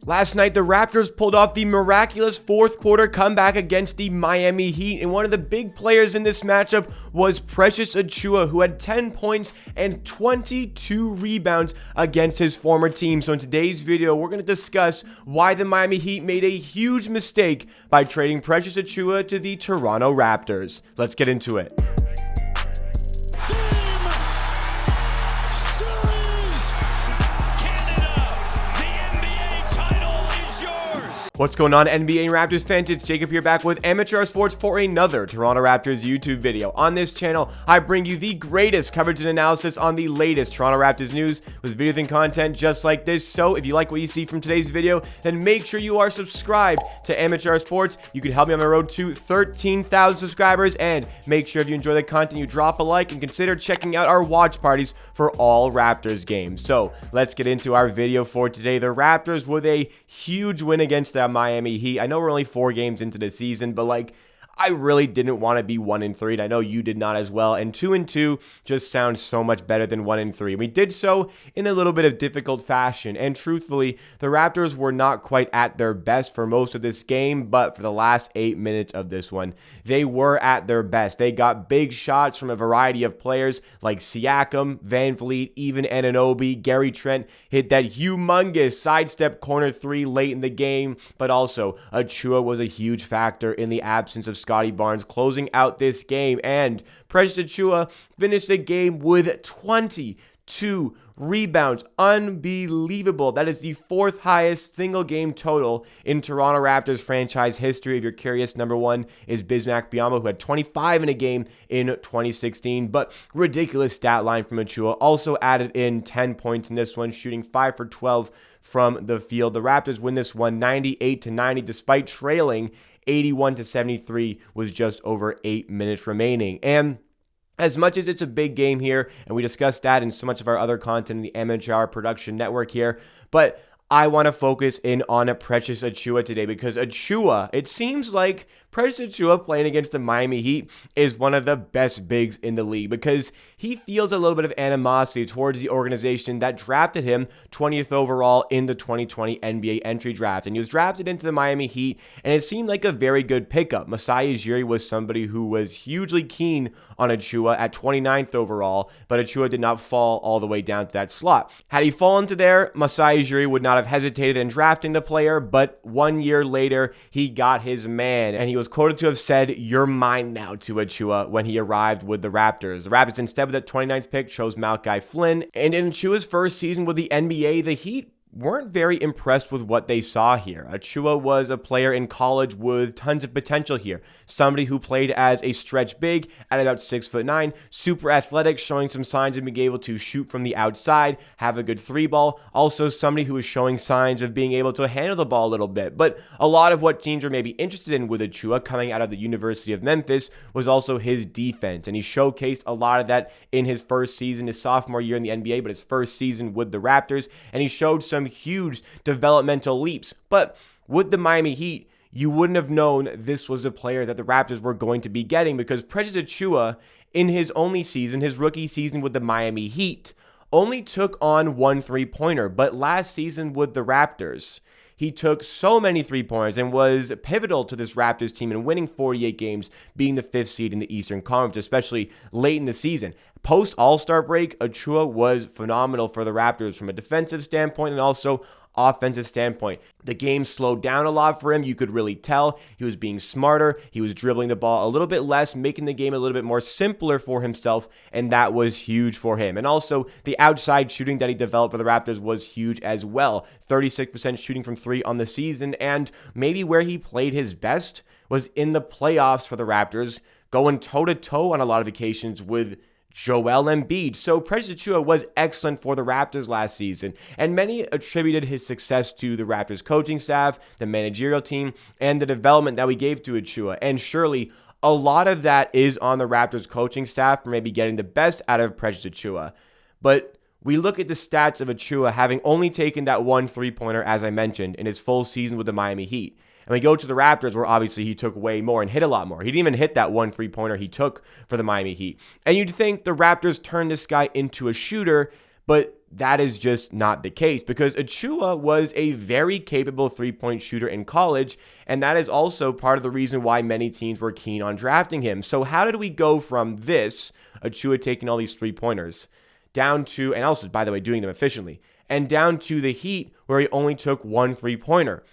Last night, the Raptors pulled off the miraculous fourth quarter comeback against the Miami Heat, and one of the big players in this matchup was Precious Achiuwa, who had 10 points and 22 rebounds against his former team. So in today's video, we're going to discuss why the Miami Heat made a huge mistake by trading Precious Achiuwa to the Toronto Raptors. Let's get into it. What's going on, NBA and Raptors fans? It's Jacob here, back with Amateur Sports for another Toronto Raptors YouTube video. On this channel, I bring you the greatest coverage and analysis on the latest Toronto Raptors news with videos and content just like this. So if you like what you see from today's video, then make sure you are subscribed to Amateur Sports. You can help me on the road to 13,000 subscribers, and make sure if you enjoy the content, you drop a like and consider checking out our watch parties for all Raptors games. So let's get into our video for today. The Raptors with a huge win against the Miami Heat. I know we're only 4 games into the season, but I really didn't want to be 1-3, and I know you did not as well. And 2-2 just sounds so much better than 1-3. We did so in a little bit of difficult fashion, and truthfully, the Raptors were not quite at their best for most of this game, but for the last 8 minutes of this one, they were at their best. They got big shots from a variety of players like Siakam, VanVleet, even Anunoby. Gary Trent hit that humongous sidestep corner 3 late in the game, but also Achiuwa was a huge factor in the absence of Scotty Barnes closing out this game, and Precious Achiuwa finished the game with 22 rebounds. Unbelievable. That is the 4th highest single game total in Toronto Raptors franchise history. If you're curious, number 1 is Bismack Biyombo, who had 25 in a game in 2016, but ridiculous stat line from Achiuwa. Also added in 10 points in this one, shooting 5 for 12 from the field. The Raptors win this one 98-90 despite trailing 81-73 with just over 8 minutes remaining. And as much as it's a big game here, and we discussed that in so much of our other content in the Amateur Production Network here, but I want to focus in on Precious Achiuwa today, because Achiuwa, it seems like Precious Achiuwa playing against the Miami Heat is one of the best bigs in the league, because he feels a little bit of animosity towards the organization that drafted him 20th overall in the 2020 NBA entry draft. And he was drafted into the Miami Heat, and it seemed like a very good pickup. Masai Ujiri was somebody who was hugely keen on Achiuwa at 29th overall, but Achiuwa did not fall all the way down to that slot. Had he fallen to there, Masai Ujiri would not have hesitated in drafting the player, but 1 year later, he got his man, and he was quoted to have said, "You're mine now," to Achiuwa when he arrived with the Raptors. The Raptors, instead of that 29th pick, chose Malachi Flynn, and in Achiuwa's first season with the NBA, the Heat weren't very impressed with what they saw here. Achiuwa was a player in college with tons of potential here. Somebody who played as a stretch big at about 6'9", super athletic, showing some signs of being able to shoot from the outside, have a good 3-ball. Also somebody who was showing signs of being able to handle the ball a little bit. But a lot of what teams were maybe interested in with Achiuwa coming out of the University of Memphis was also his defense, and he showcased a lot of that in his first season, his sophomore year in the NBA, but his first season with the Raptors, and he showed some huge developmental leaps. But with the Miami Heat, you wouldn't have known this was a player that the Raptors were going to be getting, because Precious Achiuwa, in his only season, his rookie season with the Miami Heat, only took on 1 3-pointer. But last season with the Raptors, he took so many 3-pointers and was pivotal to this Raptors team in winning 48 games, being the 5th seed in the Eastern Conference, especially late in the season. Post All-Star break, Achiuwa was phenomenal for the Raptors from a defensive standpoint and also offensive standpoint. The game slowed down a lot for him. You could really tell he was being smarter. He was dribbling the ball a little bit less, making the game a little bit more simpler for himself, and that was huge for him. And also, the outside shooting that he developed for the Raptors was huge as well. 36% shooting from 3 on the season, and maybe where he played his best was in the playoffs for the Raptors, going toe-to-toe on a lot of occasions with Joel Embiid. So Precious Achiuwa was excellent for the Raptors last season, and many attributed his success to the Raptors coaching staff, the managerial team, and the development that we gave to Achiuwa. And surely a lot of that is on the Raptors coaching staff for maybe getting the best out of Precious Achiuwa. But we look at the stats of Achiuwa having only taken that 1 3-pointer, as I mentioned, in his full season with the Miami Heat. And we go to the Raptors, where obviously he took way more and hit a lot more. He didn't even hit that 1 3-pointer he took for the Miami Heat. And you'd think the Raptors turned this guy into a shooter, but that is just not the case because Achiuwa was a very capable three-point shooter in college, and that is also part of the reason why many teams were keen on drafting him. So how did we go from this, Achiuwa taking all these three-pointers, down to, and also, by the way, doing them efficiently, and down to the Heat where he only took one three-pointer?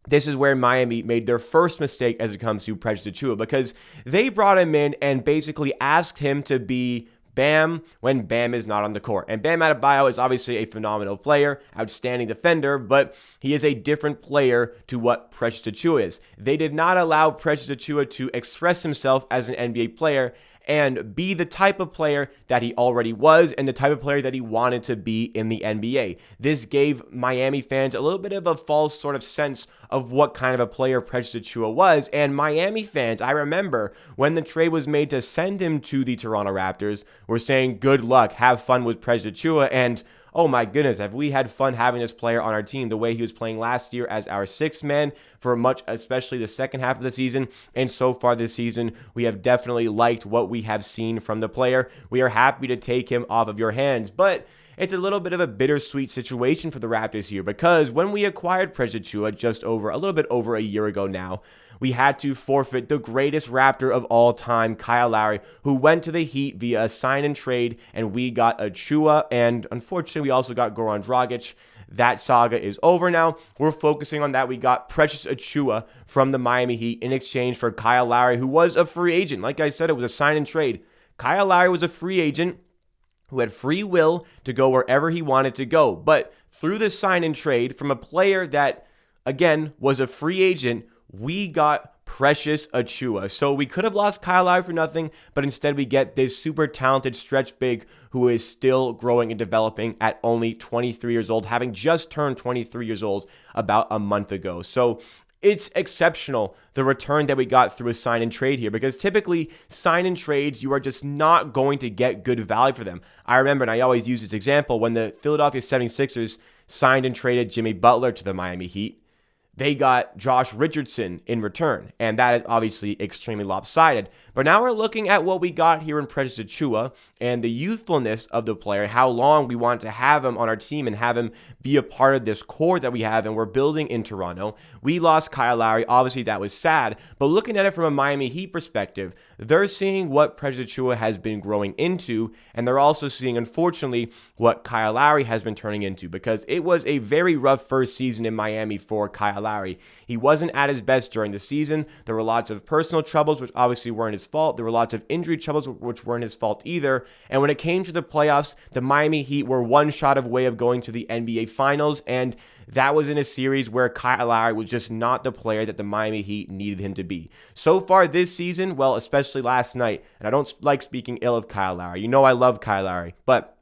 This is where Miami made their first mistake as it comes to Precious Achiuwa because they brought him in and basically asked him to be Bam when Bam is not on the court. And Bam Adebayo is obviously a phenomenal player, outstanding defender, but he is a different player to what Precious Achiuwa is. They did not allow Precious Achiuwa to express himself as an NBA player and be the type of player that he already was and the type of player that he wanted to be in the NBA. This gave Miami fans a little bit of a false sort of sense of what kind of a player Precious Achiuwa was. And Miami fans, I remember when the trade was made to send him to the Toronto Raptors, were saying, good luck, have fun with Precious Achiuwa. And oh my goodness, have we had fun having this player on our team the way he was playing last year as our sixth man for much, especially the second half of the season. And so far this season, we have definitely liked what we have seen from the player. We are happy to take him off of your hands, but it's a little bit of a bittersweet situation for the Raptors here because when we acquired Precious Achiuwa just a little bit over a year ago now, we had to forfeit the greatest Raptor of all time, Kyle Lowry, who went to the Heat via a sign and trade, and we got Achiuwa, and unfortunately we also got Goran Dragic. That saga is over now. We're focusing on that. We got Precious Achiuwa from the Miami Heat in exchange for Kyle Lowry, who was a free agent. Like I said, it was a sign and trade. Kyle Lowry was a free agent who had free will to go wherever he wanted to go. But through this sign and trade from a player that, again, was a free agent, we got Precious Achiuwa. So we could have lost Kyle Lowry for nothing, but instead we get this super talented stretch big who is still growing and developing at only 23 years old, having just turned 23 years old about a month ago. So it's exceptional, the return that we got through a sign and trade here, because typically sign and trades, you are just not going to get good value for them. I remember, and I always use this example, when the Philadelphia 76ers signed and traded Jimmy Butler to the Miami Heat, they got Josh Richardson in return, and that is obviously extremely lopsided. But now we're looking at what we got here in Precious Achiuwa and the youthfulness of the player, how long we want to have him on our team and have him be a part of this core that we have and we're building in Toronto. We lost Kyle Lowry. Obviously, that was sad. But looking at it from a Miami Heat perspective, they're seeing what Precious Achiuwa has been growing into, and they're also seeing, unfortunately, what Kyle Lowry has been turning into, because it was a very rough first season in Miami for Kyle Lowry. He wasn't at his best during the season. There were lots of personal troubles, which obviously weren't his fault. There were lots of injury troubles, which weren't his fault either. And when it came to the playoffs, the Miami Heat were one shot away of going to the NBA Finals, and that was in a series where Kyle Lowry was just not the player that the Miami Heat needed him to be. So far this season, well, especially last night, and I don't like speaking ill of Kyle Lowry. You know I love Kyle Lowry, but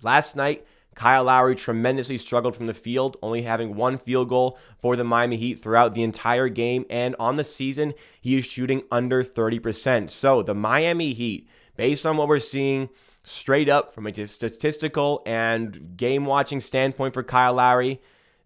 last night, Kyle Lowry tremendously struggled from the field, only having one field goal for the Miami Heat throughout the entire game. And on the season, he is shooting under 30%. So the Miami Heat, based on what we're seeing straight up from a statistical and game-watching standpoint for Kyle Lowry,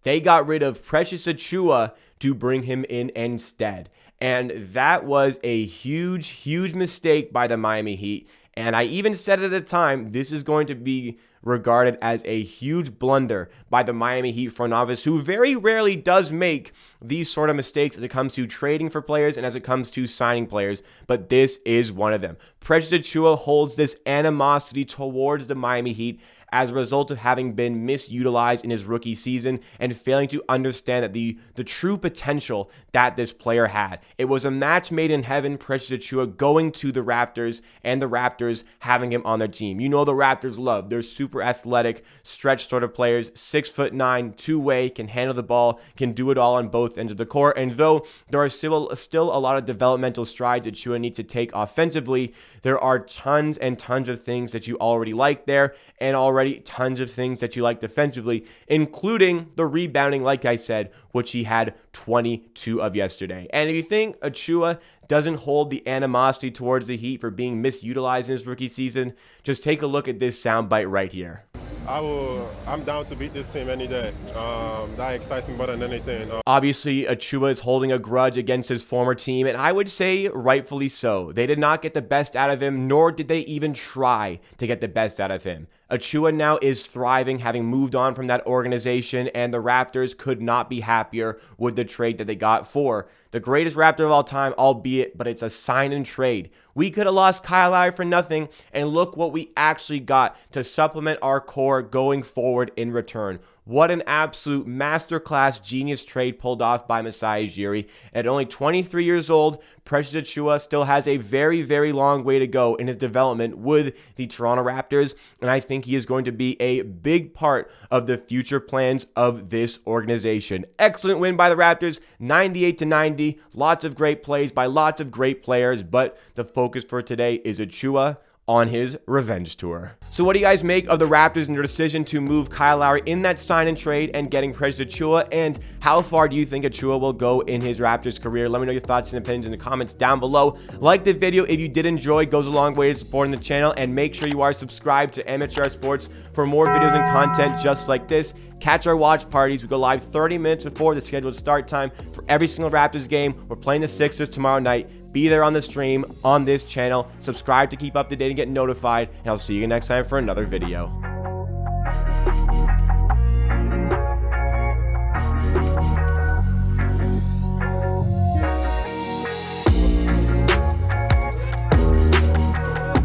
they got rid of Precious Achiuwa to bring him in instead. And that was a huge, huge mistake by the Miami Heat. And I even said at the time, this is going to be regarded as a huge blunder by the Miami Heat front office, who very rarely does make these sort of mistakes as it comes to trading for players and as it comes to signing players, but this is one of them. Precious Achiuwa holds this animosity towards the Miami Heat as a result of having been misutilized in his rookie season and failing to understand that the true potential that this player had. It was a match made in heaven, Precious Achiuwa going to the Raptors and the Raptors having him on their team. You know the Raptors love their super athletic, stretch sort of players, 6'9", two-way, can handle the ball, can do it all on both ends of the court. And though there are still a lot of developmental strides that Achiuwa needs to take offensively, there are tons and tons of things that you already like there, and already tons of things that you like defensively, including the rebounding, like I said, which he had 22 of yesterday. And if you think Achiuwa doesn't hold the animosity towards the Heat for being misutilized in his rookie season, just take a look at this soundbite right here. I'm down to beat this team any day. That excites me more than anything. Obviously, Achiuwa is holding a grudge against his former team, and I would say rightfully so. They did not get the best out of him, nor did they even try to get the best out of him. Achiuwa now is thriving, having moved on from that organization, and the Raptors could not be happier with the trade that they got for the greatest Raptor of all time, albeit, but it's a sign and trade. We could have lost Kyle Lowry for nothing, and look what we actually got to supplement our core going forward in return. What an absolute masterclass genius trade pulled off by Masai Ujiri. At only 23 years old, Precious Achiuwa still has a very, very long way to go in his development with the Toronto Raptors, and I think he is going to be a big part of the future plans of this organization. Excellent win by the Raptors, 98-90. Lots of great plays by lots of great players, but the focus for today is Achiuwa on his revenge tour. So what do you guys make of the Raptors and their decision to move Kyle Lowry in that sign and trade and getting Precious Achiuwa, and how far do you think Achiuwa will go in his Raptors career? Let me know your thoughts and opinions in the comments down below. Like the video if you did enjoy, it goes a long way to supporting the channel, and make sure you are subscribed to Amateur Sports for more videos and content just like this. Catch our watch parties. We go live 30 minutes before the scheduled start time for every single Raptors game. We're playing the Sixers tomorrow night. Be there on the stream on this channel. Subscribe to keep up to date and get notified. And I'll see you next time for another video.